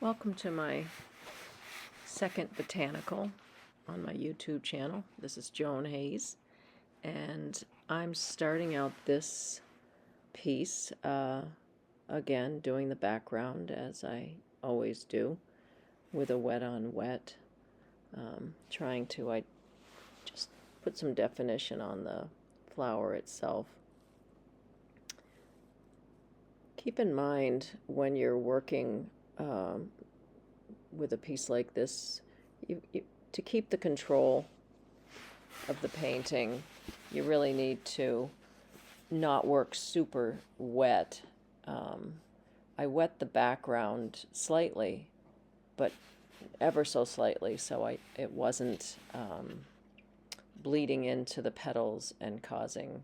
Welcome to my second botanical on my YouTube channel. This is Joan Hayes, and I'm starting out this piece again, doing the background as I always do, with a wet on wet, trying to just put some definition on the flower itself. Keep in mind when you're working with a piece like this, to keep the control of the painting, you really need to not work super wet. I wet the background slightly, but ever so slightly, so it wasn't bleeding into the petals and causing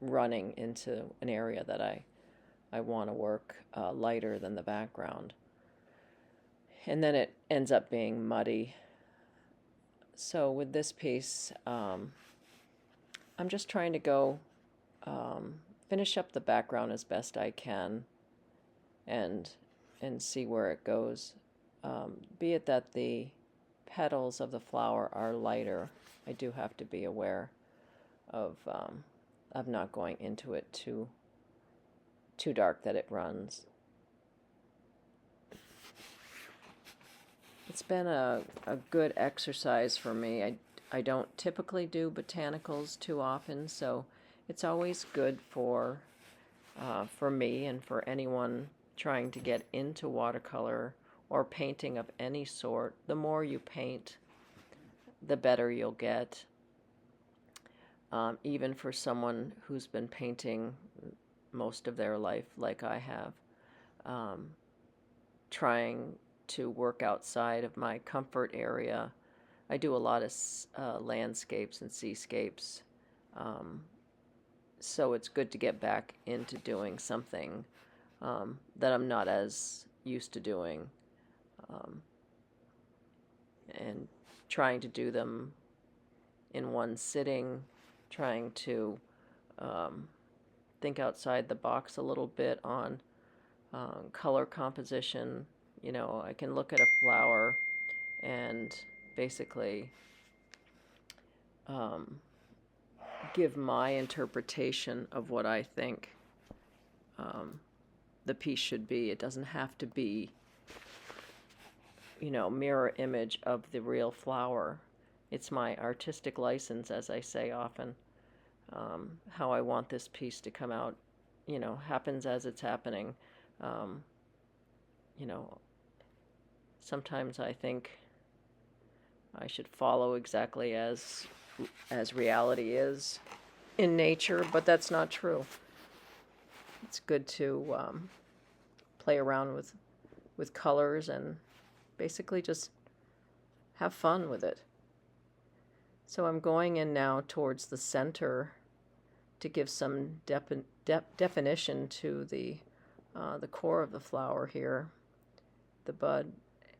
running into an area that I want to work lighter than the background. And then it ends up being muddy. So with this piece, I'm just trying to go finish up the background as best I can and see where it goes. Be it that the petals of the flower are lighter, I do have to be aware of not going into it too dark that it runs. It's been a good exercise for me. I don't typically do botanicals too often, so it's always good for me and for anyone trying to get into watercolor or painting of any sort. The more you paint, the better you'll get. Even for someone who's been painting most of their life, like I have, trying to work outside of my comfort area. I do a lot of landscapes and seascapes, so it's good to get back into doing something that I'm not as used to doing, and trying to do them in one sitting, trying to think outside the box a little bit on color composition. You know, I can look at a flower and basically give my interpretation of what I think the piece should be. It doesn't have to be, mirror image of the real flower. It's my artistic license, as I say often. How I want this piece to come out, happens as it's happening. You know, sometimes I think I should follow exactly as reality is in nature, but that's not true. It's good to play around with colors and basically just have fun with it. So I'm going in now towards the center to give some definition to the core of the flower here, the bud,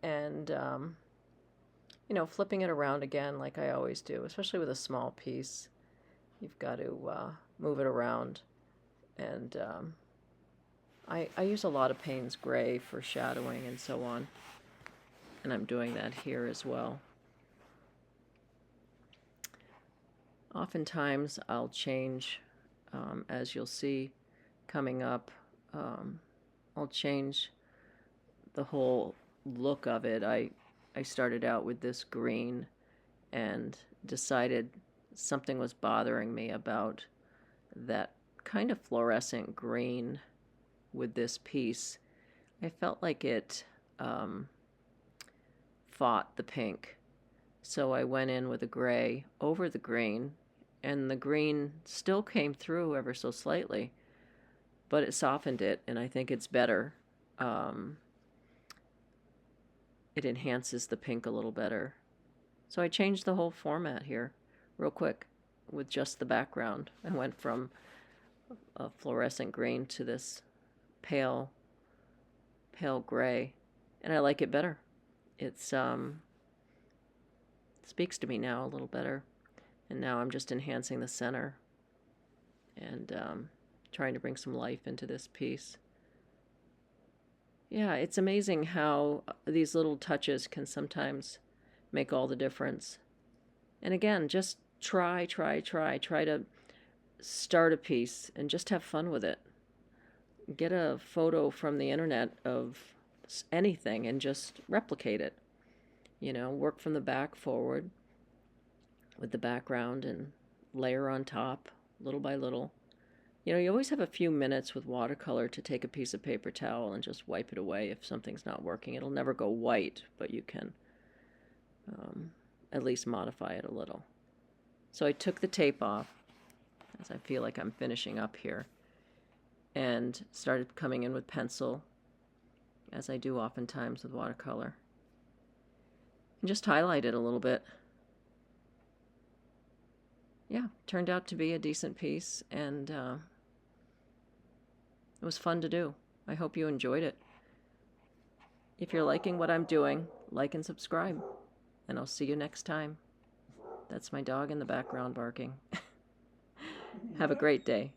and flipping it around again like I always do, especially with a small piece. You've got to move it around, and I use a lot of Payne's gray for shadowing and so on, and I'm doing that here as well. Oftentimes I'll change, as you'll see coming up, I'll change the whole look of it. I started out with this green and decided something was bothering me about that kind of fluorescent green with this piece. I felt like it fought the pink. So I went in with a gray over the green, and the green still came through ever so slightly, but it softened it, and I think it's better. It enhances the pink a little better. So I changed the whole format here real quick with just the background. I went from a fluorescent green to this pale gray, and I like it better. It's speaks to me now a little better, and now I'm just enhancing the center and trying to bring some life into this piece. Yeah, it's amazing how these little touches can sometimes make all the difference. And again, just try to start a piece and just have fun with it. Get a photo from the internet of anything and just replicate it. Work from the back forward with the background and layer on top little by little. You always have a few minutes with watercolor to take a piece of paper towel and just wipe it away if something's not working. It'll never go white, but you can at least modify it a little. So I took the tape off, as I feel like I'm finishing up here, and started coming in with pencil, as I do oftentimes with watercolor, and just highlight it a little bit. Yeah, turned out to be a decent piece, and it was fun to do. I hope you enjoyed it. If you're liking what I'm doing, like and subscribe, and I'll see you next time. That's my dog in the background barking. Have a great day.